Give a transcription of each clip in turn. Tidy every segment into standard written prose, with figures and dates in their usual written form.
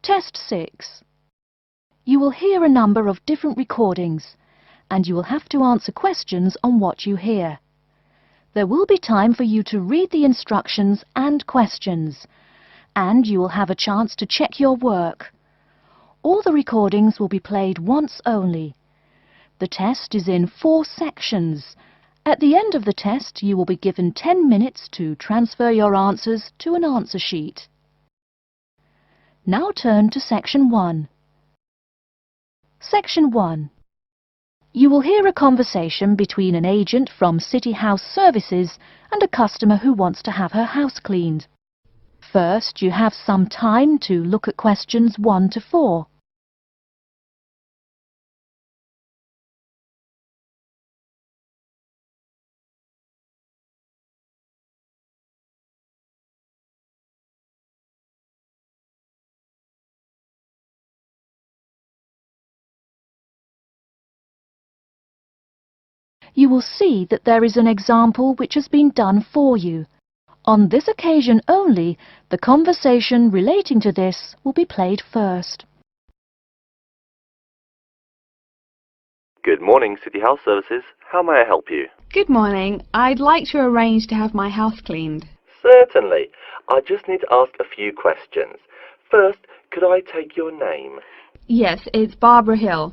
Test 6. You will hear a number of different recordings, and you will have to answer questions on what you hear. There will be time for you to read the instructions and questions, and you will have a chance to check your work. All the recordings will be played once only. The test is in 4 sections. At the end of the test, you will be given 10 minutes to transfer your answers to an answer sheet. Now turn to Section 1. Section 1. You will hear a conversation between an agent from City House Services and a customer who wants to have her house cleaned. First, you have some time to look at questions 1 to 4. You will see that there is an example which has been done for you. On this occasion only, the conversation relating to this will be played first. Good morning, City House Services. How may I help you? Good morning. I'd like to arrange to have my house cleaned. Certainly. I just need to ask a few questions. First, could I take your name? Yes, it's Barbara Hill.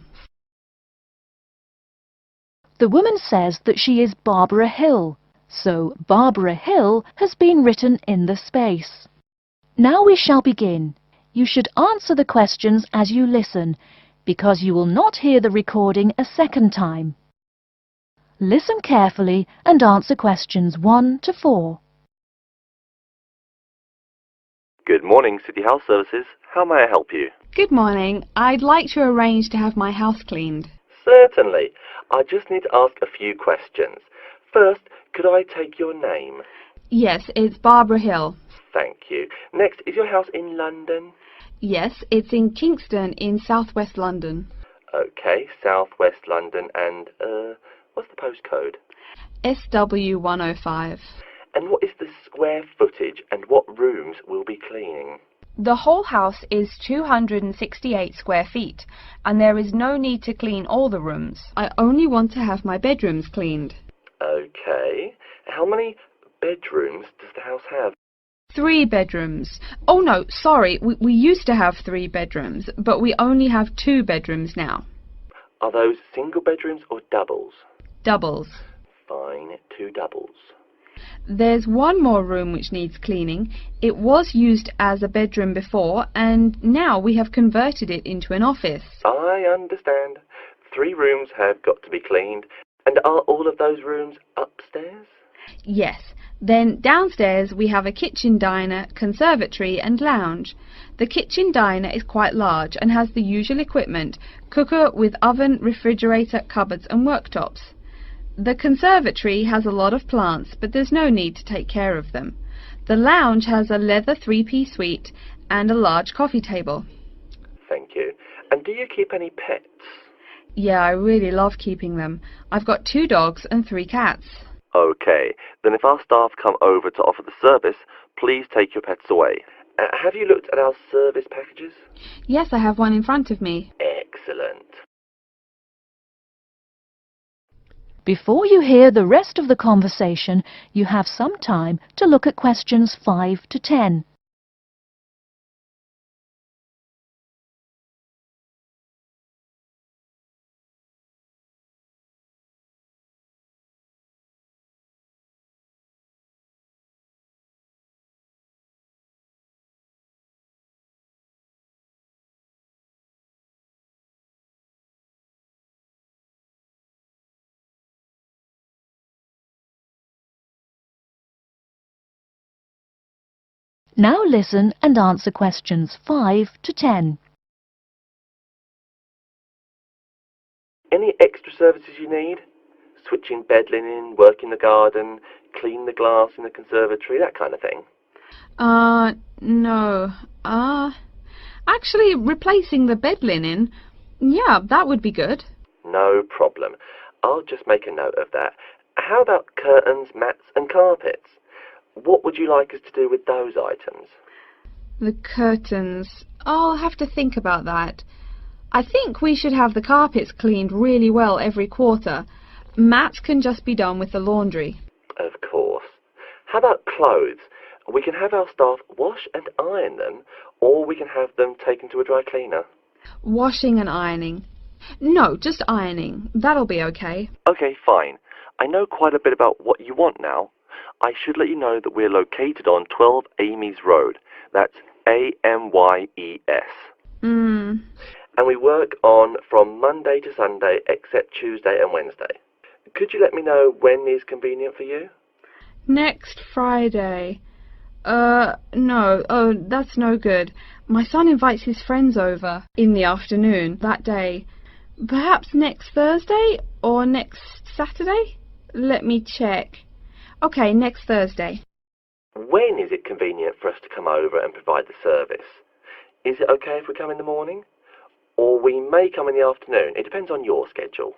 The woman says that she is Barbara Hill, so Barbara Hill has been written in the space. Now we shall begin. You should answer the questions as you listen, because you will not hear the recording a second time. Listen carefully and answer questions 1 to 4. Good morning, City House Services. How may I help you? Good morning. I'd like to arrange to have my house cleaned. Certainly. I just need to ask a few questions. First, could I take your name? Yes, it's Barbara Hill. Thank you. Next, is your house in London? Yes, it's in Kingston in southwest London. Okay, southwest London, and, what's the postcode? SW105. And what is the square footage and what rooms will be cleaning? The whole house is 268 square feet, and there is no need to clean all the rooms. I only want to have my bedrooms cleaned. Okay. How many bedrooms does the house have? 3 bedrooms. Oh no, sorry, we used to have 3 bedrooms, but we only have 2 bedrooms now. Are those single bedrooms or doubles? Doubles. Fine, 2 doubles. There's one more room which needs cleaning. It was used as a bedroom before, and now we have converted it into an office. I understand. 3 rooms have got to be cleaned. And are all of those rooms upstairs? Yes. Then downstairs we have a kitchen diner, conservatory and lounge. The kitchen diner is quite large and has the usual equipment: cooker with oven, refrigerator, cupboards and worktops. The conservatory has a lot of plants, but there's no need to take care of them. The lounge has a leather 3-piece suite and a large coffee table. Thank you. And do you keep any pets? Yeah, I really love keeping them. I've got 2 dogs and 3 cats. Okay, then if our staff come over to offer the service, please take your pets away. Have you looked at our service packages? Yes, I have one in front of me. Excellent. Before you hear the rest of the conversation, you have some time to look at questions 5 to 10. Now listen and answer questions 5 to 10. Any extra services you need? Switching bed linen, work in the garden, clean the glass in the conservatory, that kind of thing? No. Actually, replacing the bed linen, yeah, that would be good. No problem. I'll just make a note of that. How about curtains, mats and carpets? What would you like us to do with those items? The curtains. I'll have to think about that. I think we should have the carpets cleaned really well every quarter. Mats can just be done with the laundry. Of course. How about clothes? We can have our staff wash and iron them, or we can have them taken to a dry cleaner. Washing and ironing. No, just ironing. That'll be okay. Okay, fine. I know quite a bit about what you want now. I should let you know that we're located on 12 Amy's Road. That's A-M-Y-E-S. And we work on from Monday to Sunday except Tuesday and Wednesday. Could you let me know when is convenient for you? Next Friday. No. Oh, that's no good. My son invites his friends over in the afternoon that day. Perhaps next Thursday or next Saturday? Let me check. Okay, next Thursday. When is it convenient for us to come over and provide the service? Is it okay if we come in the morning? Or we may come in the afternoon. It depends on your schedule.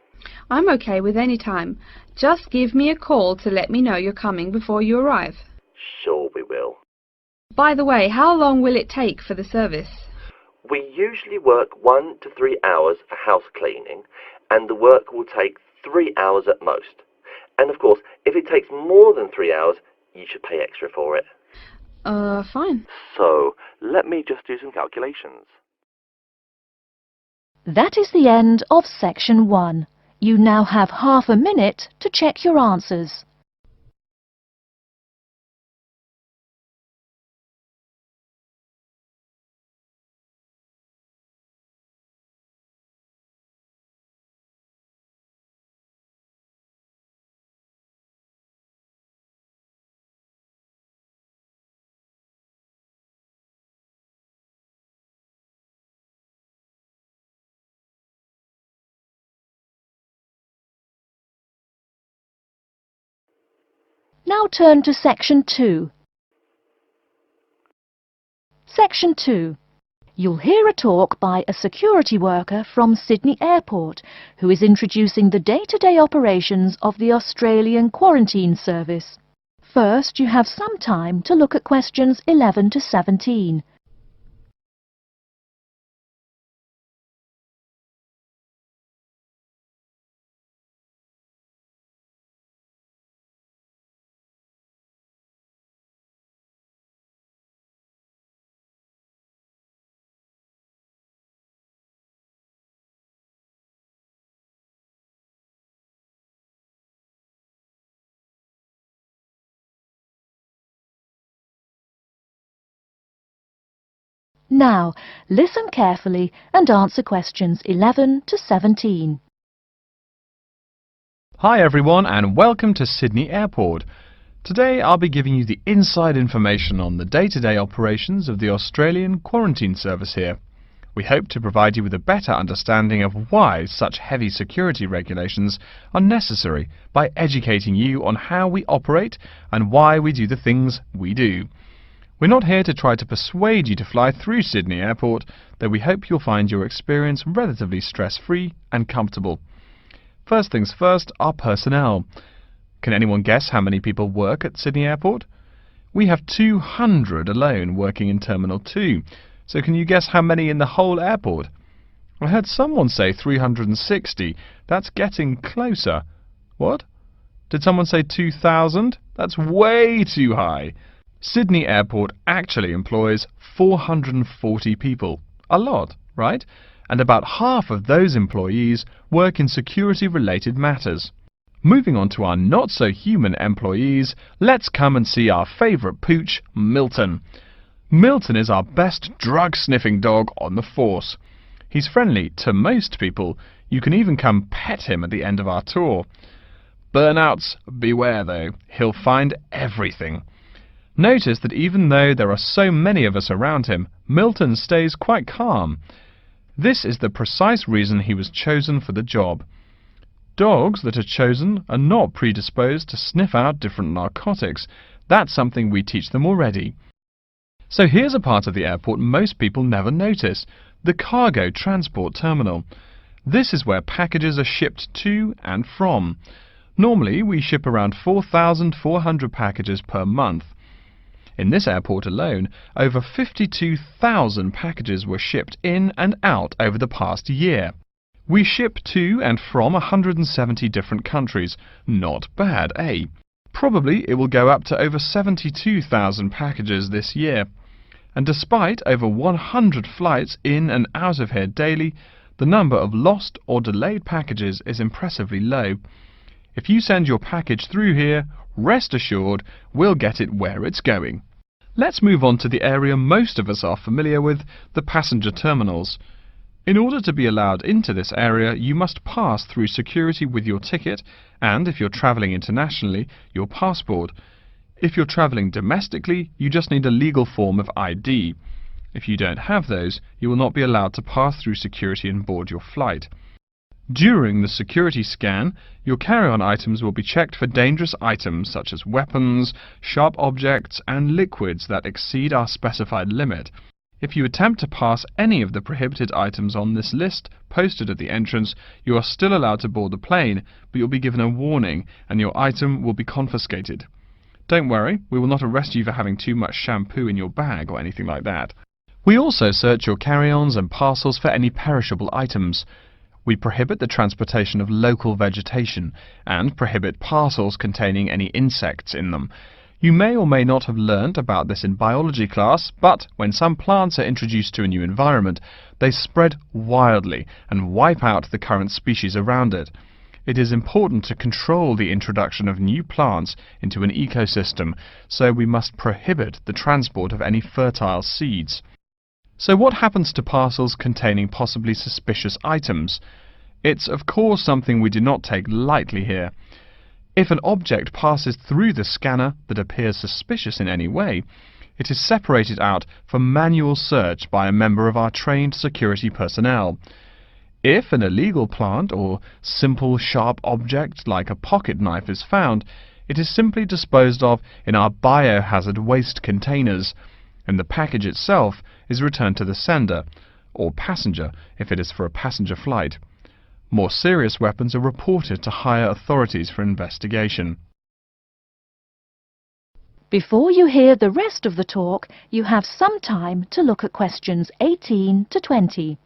I'm okay with any time. Just give me a call to let me know you're coming before you arrive. Sure we will. By the way, how long will it take for the service? We usually work 1 to 3 hours for house cleaning, and the work will take 3 hours at most. And of course, if it takes more than 3 hours, you should pay extra for it. Fine. So, let me just do some calculations. That is the end of section 1. You now have half a minute to check your answers. Now turn to section 2. Section 2. You'll hear a talk by a security worker from Sydney Airport who is introducing the day-to-day operations of the Australian Quarantine Service. First, you have some time to look at questions 11 to 17. Now, listen carefully and answer questions 11 to 17. Hi everyone and welcome to Sydney Airport. Today I'll be giving you the inside information on the day-to-day operations of the Australian Quarantine Service here. We hope to provide you with a better understanding of why such heavy security regulations are necessary by educating you on how we operate and why we do the things we do. We're not here to try to persuade you to fly through Sydney Airport, though we hope you'll find your experience relatively stress-free and comfortable. First things first, our personnel. Can anyone guess how many people work at Sydney Airport? We have 200 alone working in Terminal 2, so can you guess how many in the whole airport? I heard someone say 360. That's getting closer. What? Did someone say 2,000? That's way too high. Sydney Airport actually employs 440 people. A lot, right? And about half of those employees work in security-related matters. Moving on to our not-so-human employees, let's come and see our favourite pooch, Milton. Milton is our best drug-sniffing dog on the force. He's friendly to most people. You can even come pet him at the end of our tour. Burnouts, beware though. He'll find everything. Notice that even though there are so many of us around him, Milton stays quite calm. This is the precise reason he was chosen for the job. Dogs that are chosen are not predisposed to sniff out different narcotics. That's something we teach them already. So here's a part of the airport most people never notice, the cargo transport terminal. This is where packages are shipped to and from. Normally we ship around 4,400 packages per month. In this airport alone, over 52,000 packages were shipped in and out over the past year. We ship to and from 170 different countries. Not bad, eh? Probably it will go up to over 72,000 packages this year. And despite over 100 flights in and out of here daily, the number of lost or delayed packages is impressively low. If you send your package through here, rest assured we'll get it where it's going. Let's move on to the area most of us are familiar with, the passenger terminals. In order to be allowed into this area, you must pass through security with your ticket and, if you're travelling internationally, your passport. If you're travelling domestically, you just need a legal form of ID. If you don't have those, you will not be allowed to pass through security and board your flight. During the security scan, your carry-on items will be checked for dangerous items such as weapons, sharp objects and liquids that exceed our specified limit. If you attempt to pass any of the prohibited items on this list posted at the entrance, you are still allowed to board the plane, but you'll be given a warning and your item will be confiscated. Don't worry, we will not arrest you for having too much shampoo in your bag or anything like that. We also search your carry-ons and parcels for any perishable items. We prohibit the transportation of local vegetation and prohibit parcels containing any insects in them. You may or may not have learnt about this in biology class, but when some plants are introduced to a new environment, they spread wildly and wipe out the current species around it. It is important to control the introduction of new plants into an ecosystem, so we must prohibit the transport of any fertile seeds. So what happens to parcels containing possibly suspicious items? It's of course something we do not take lightly here. If an object passes through the scanner that appears suspicious in any way, it is separated out for manual search by a member of our trained security personnel. If an illegal plant or simple sharp object like a pocket knife is found, it is simply disposed of in our biohazard waste containers, and the package itself is returned to the sender, or passenger if it is for a passenger flight. More serious weapons are reported to higher authorities for investigation. Before you hear the rest of the talk, you have some time to look at questions 18 to 20.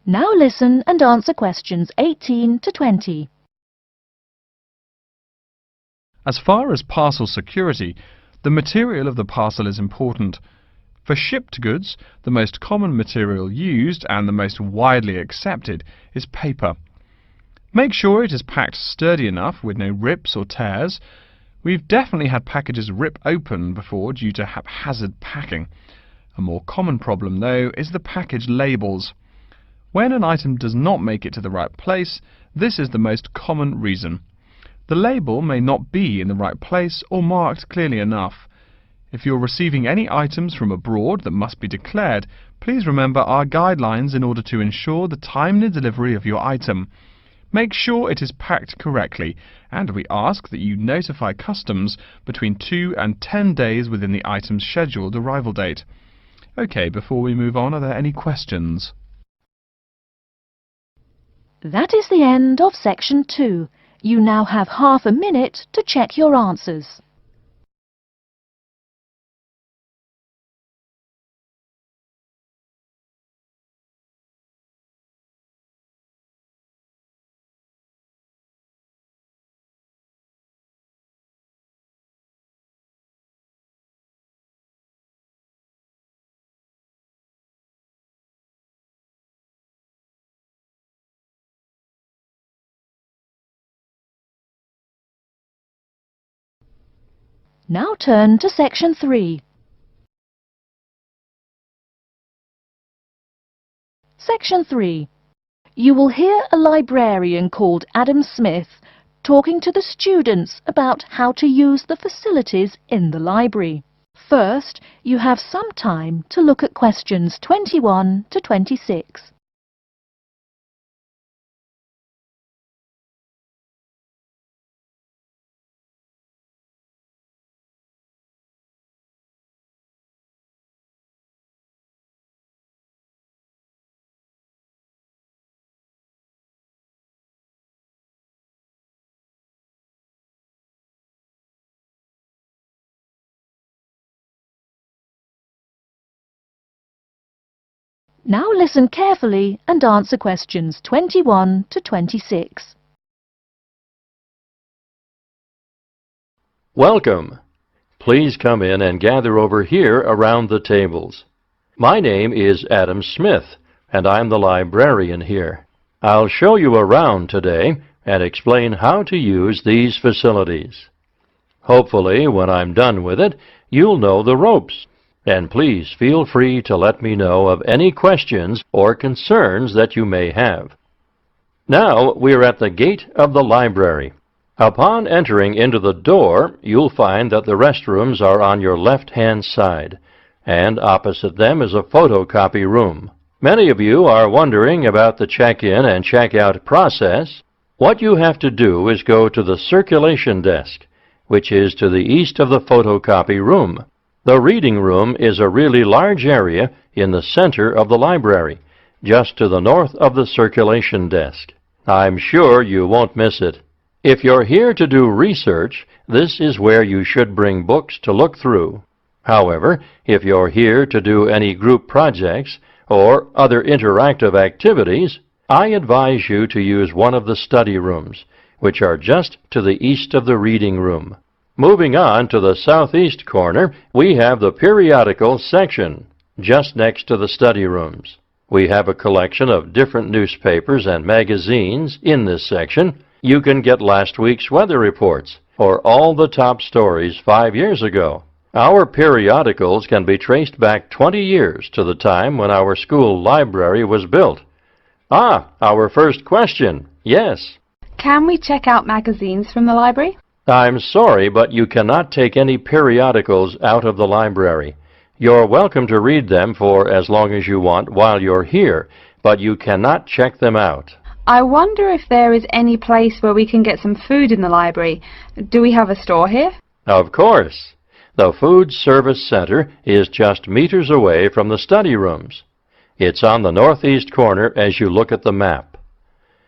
Now listen and answer questions 18 to 20. As far as parcel security, the material of the parcel is important. For shipped goods, the most common material used and the most widely accepted is paper. Make sure it is packed sturdy enough with no rips or tears. We've definitely had packages rip open before due to haphazard packing. A more common problem, though, is the package labels. When an item does not make it to the right place, this is the most common reason. The label may not be in the right place or marked clearly enough. If you're receiving any items from abroad that must be declared, please remember our guidelines in order to ensure the timely delivery of your item. Make sure it is packed correctly, and we ask that you notify customs between 2 and 10 days within the item's scheduled arrival date. OK, before we move on, are there any questions? That is the end of section 2. You now have half a minute to check your answers. Now turn to section 3. Section 3. You will hear a librarian called Adam Smith talking to the students about how to use the facilities in the library. First, you have some time to look at questions 21 to 26. Now listen carefully and answer questions 21 to 26. Welcome. Please come in and gather over here around the tables. My name is Adam Smith, and I'm the librarian here. I'll show you around today and explain how to use these facilities. Hopefully, when I'm done with it, you'll know the ropes. And please feel free to let me know of any questions or concerns that you may have. Now we're at the gate of the library. Upon entering into the door, you'll find that the restrooms are on your left-hand side, and opposite them is a photocopy room. Many of you are wondering about the check-in and check-out process. What you have to do is go to the circulation desk, which is to the east of the photocopy room. The reading room is a really large area in the center of the library, just to the north of the circulation desk. I'm sure you won't miss it. If you're here to do research, this is where you should bring books to look through. However, if you're here to do any group projects or other interactive activities, I advise you to use one of the study rooms, which are just to the east of the reading room. Moving on to the southeast corner, we have the periodicals section, just next to the study rooms. We have a collection of different newspapers and magazines in this section. You can get last week's weather reports or all the top stories 5 years ago. Our periodicals can be traced back 20 years to the time when our school library was built. Our first question. Yes. Can we check out magazines from the library? I'm sorry, but you cannot take any periodicals out of the library. You're welcome to read them for as long as you want while you're here, but you cannot check them out. I wonder if there is any place where we can get some food in the library. Do we have a store here? Of course. The Food Service Center is just meters away from the study rooms. It's on the northeast corner as you look at the map.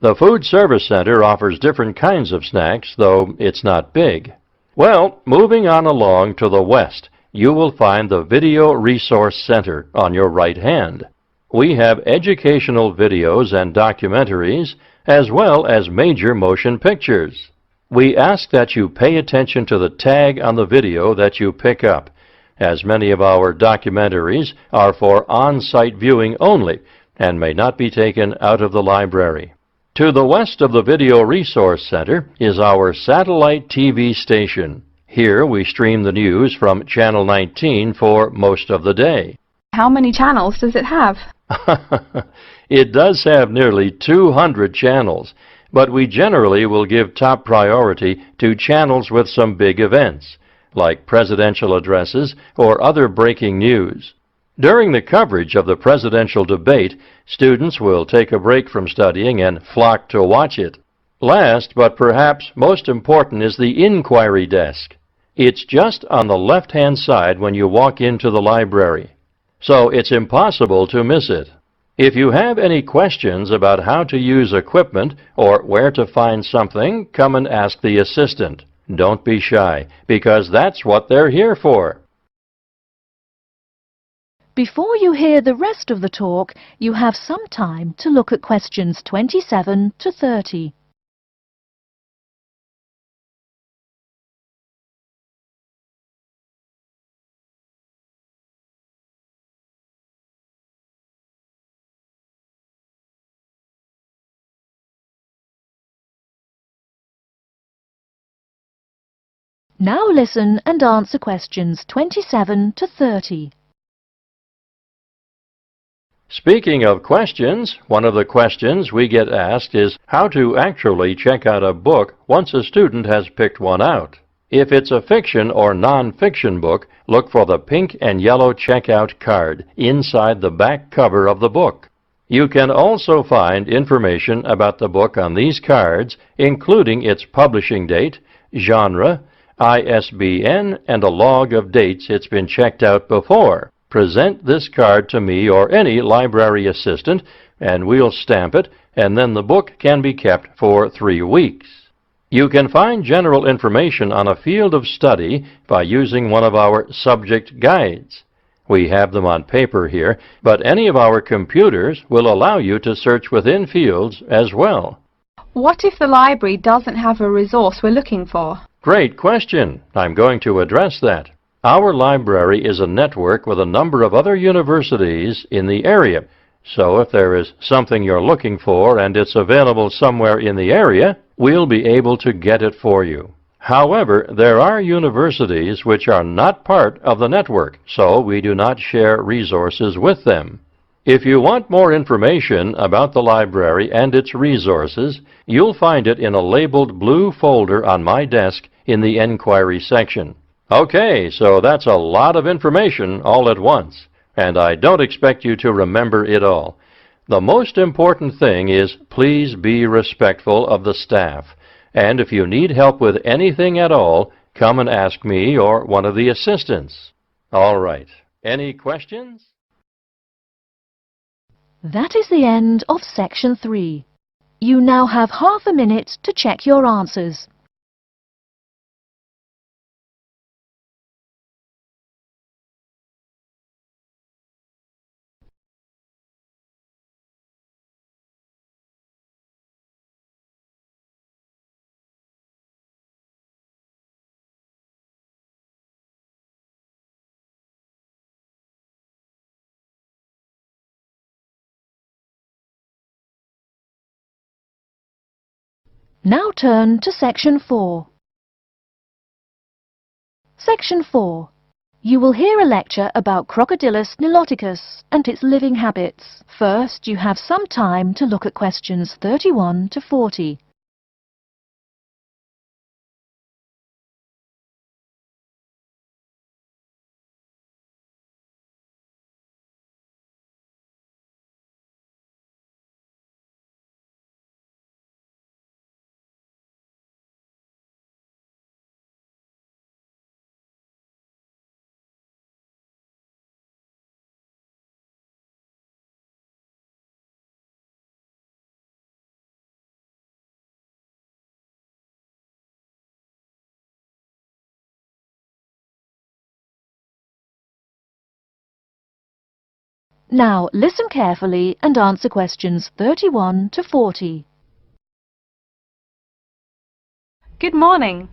The Food Service Center offers different kinds of snacks, though it's not big. Well, moving on along to the west, you will find the Video Resource Center on your right hand. We have educational videos and documentaries, as well as major motion pictures. We ask that you pay attention to the tag on the video that you pick up, as many of our documentaries are for on-site viewing only and may not be taken out of the library. To the west of the Video Resource Center is our satellite TV station. Here we stream the news from Channel 19 for most of the day. How many channels does it have? It does have nearly 200 channels, but we generally will give top priority to channels with some big events, like presidential addresses or other breaking news. During the coverage of the presidential debate, students will take a break from studying and flock to watch it. Last, but perhaps most important, is the inquiry desk. It's just on the left-hand side when you walk into the library, so it's impossible to miss it. If you have any questions about how to use equipment or where to find something, come and ask the assistant. Don't be shy, because that's what they're here for. Before you hear the rest of the talk, you have some time to look at questions 27 to 30. Now listen and answer questions 27 to 30. Speaking of questions, one of the questions we get asked is how to actually check out a book once a student has picked one out. If it's a fiction or non-fiction book, look for the pink and yellow checkout card inside the back cover of the book. You can also find information about the book on these cards, including its publishing date, genre, ISBN, and a log of dates it's been checked out before. Present this card to me or any library assistant, and we'll stamp it, and then the book can be kept for 3 weeks. You can find general information on a field of study by using one of our subject guides. We have them on paper here, but any of our computers will allow you to search within fields as well. What if the library doesn't have a resource we're looking for? Great question. I'm going to address that. Our library is a network with a number of other universities in the area. So if there is something you're looking for and it's available somewhere in the area, we'll be able to get it for you. However, there are universities which are not part of the network, so we do not share resources with them. If you want more information about the library and its resources, you'll find it in a labeled blue folder on my desk in the Enquiry section. Okay, so that's a lot of information all at once, and I don't expect you to remember it all. The most important thing is please be respectful of the staff. And if you need help with anything at all, come and ask me or one of the assistants. All right. Any questions? That is the end of Section 3. You now have half a minute to check your answers. Now turn to Section 4. Section 4. You will hear a lecture about Crocodylus niloticus and its living habits. First, you have some time to look at questions 31 to 40. Now listen carefully and answer questions 31 to 40. Good morning.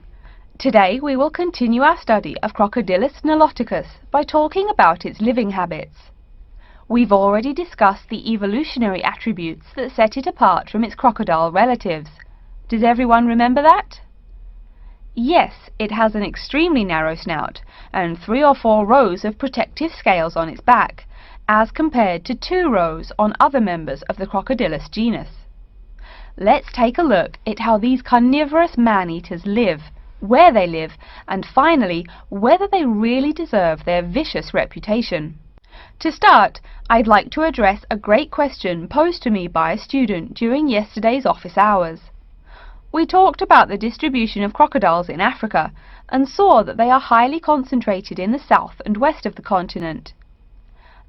Today we will continue our study of Crocodylus niloticus by talking about its living habits. We've already discussed the evolutionary attributes that set it apart from its crocodile relatives. Does everyone remember that? Yes, it has an extremely narrow snout and 3 or 4 rows of protective scales on its back, as compared to 2 rows on other members of the Crocodylus genus. Let's take a look at how these carnivorous man-eaters live, where they live, and finally, whether they really deserve their vicious reputation. To start, I'd like to address a great question posed to me by a student during yesterday's office hours. We talked about the distribution of crocodiles in Africa and saw that they are highly concentrated in the south and west of the continent.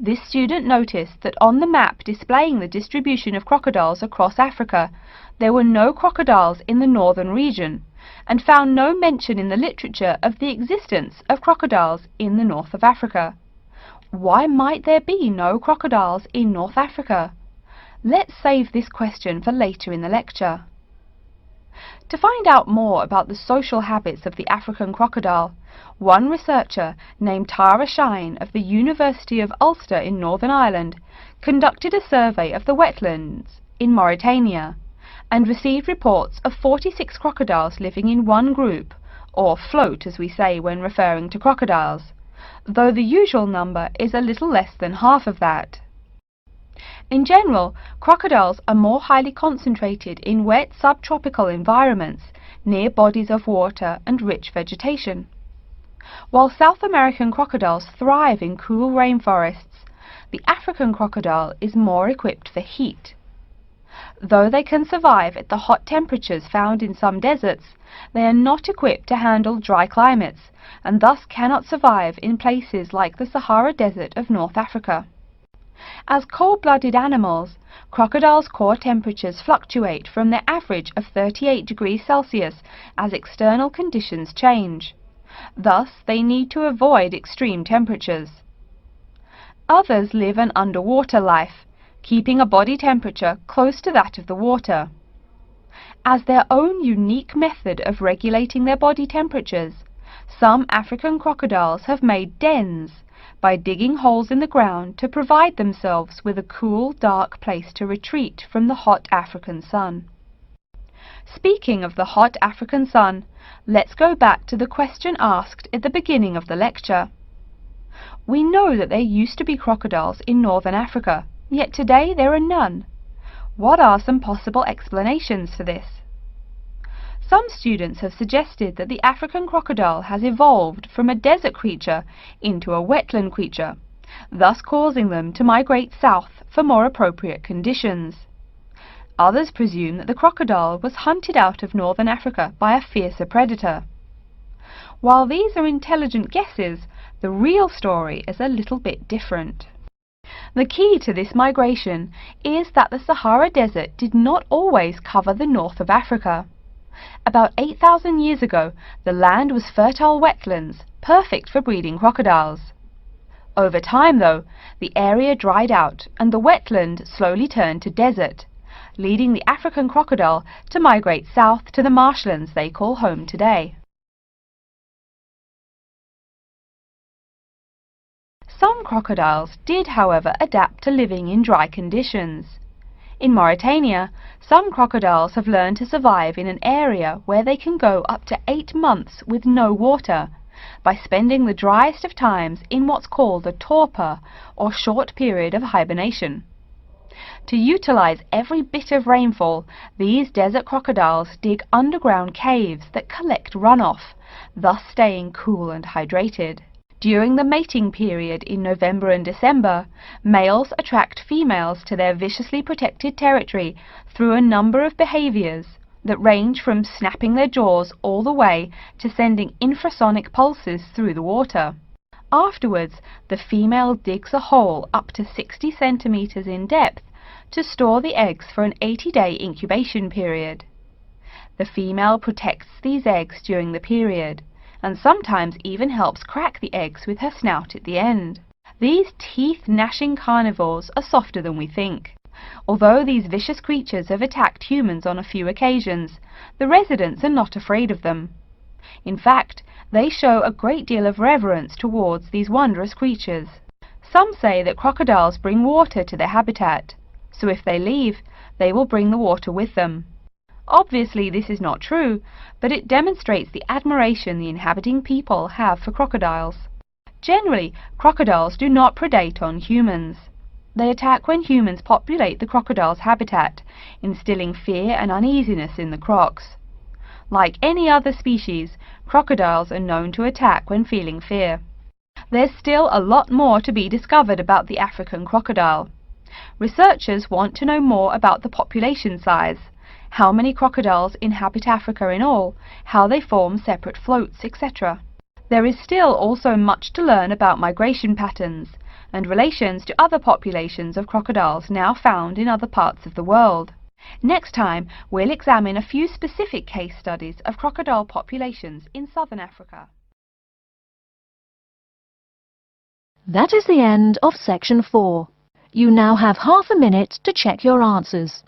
This student noticed that on the map displaying the distribution of crocodiles across Africa, there were no crocodiles in the northern region, and found no mention in the literature of the existence of crocodiles in the north of Africa. Why might there be no crocodiles in North Africa? Let's save this question for later in the lecture. To find out more about the social habits of the African crocodile, one researcher named Tara Shine of the University of Ulster in Northern Ireland conducted a survey of the wetlands in Mauritania and received reports of 46 crocodiles living in one group, or float as we say when referring to crocodiles, though the usual number is a little less than half of that. In general, crocodiles are more highly concentrated in wet subtropical environments near bodies of water and rich vegetation. While South American crocodiles thrive in cool rainforests, the African crocodile is more equipped for heat. Though they can survive at the hot temperatures found in some deserts, they are not equipped to handle dry climates and thus cannot survive in places like the Sahara Desert of North Africa. As cold-blooded animals, crocodiles' core temperatures fluctuate from their average of 38 degrees Celsius as external conditions change. Thus, they need to avoid extreme temperatures. Others live an underwater life, keeping a body temperature close to that of the water. As their own unique method of regulating their body temperatures, some African crocodiles have made dens by digging holes in the ground to provide themselves with a cool, dark place to retreat from the hot African sun. Speaking of the hot African sun, let's go back to the question asked at the beginning of the lecture. We know that there used to be crocodiles in northern Africa, yet today there are none. What are some possible explanations for this? Some students have suggested that the African crocodile has evolved from a desert creature into a wetland creature, thus causing them to migrate south for more appropriate conditions. Others presume that the crocodile was hunted out of northern Africa by a fiercer predator. While these are intelligent guesses, the real story is a little bit different. The key to this migration is that the Sahara Desert did not always cover the north of Africa. About 8,000 years ago, the land was fertile wetlands, perfect for breeding crocodiles. Over time, though, the area dried out and the wetland slowly turned to desert, leading the African crocodile to migrate south to the marshlands they call home today. Some crocodiles did, however, adapt to living in dry conditions. In Mauritania, some crocodiles have learned to survive in an area where they can go up to 8 months with no water, by spending the driest of times in what's called a torpor, or short period of hibernation. To utilize every bit of rainfall, these desert crocodiles dig underground caves that collect runoff, thus staying cool and hydrated. During the mating period in November and December, males attract females to their viciously protected territory through a number of behaviors that range from snapping their jaws all the way to sending infrasonic pulses through the water. Afterwards, the female digs a hole up to 60 centimeters in depth to store the eggs for an 80-day incubation period. The female protects these eggs during the period, and sometimes even helps crack the eggs with her snout at the end. These teeth-gnashing carnivores are softer than we think. Although these vicious creatures have attacked humans on a few occasions, the residents are not afraid of them. In fact, they show a great deal of reverence towards these wondrous creatures. Some say that crocodiles bring water to their habitat, so if they leave, they will bring the water with them. Obviously this is not true, but it demonstrates the admiration the inhabiting people have for crocodiles. Generally, crocodiles do not predate on humans. They attack when humans populate the crocodile's habitat, instilling fear and uneasiness in the crocs. Like any other species, crocodiles are known to attack when feeling fear. There's still a lot more to be discovered about the African crocodile. Researchers want to know more about the population size, how many crocodiles inhabit Africa in all, how they form separate floats, etc. There is still also much to learn about migration patterns and relations to other populations of crocodiles now found in other parts of the world. Next time, we'll examine a few specific case studies of crocodile populations in southern Africa. That is the end of section 4. You now have half a minute to check your answers.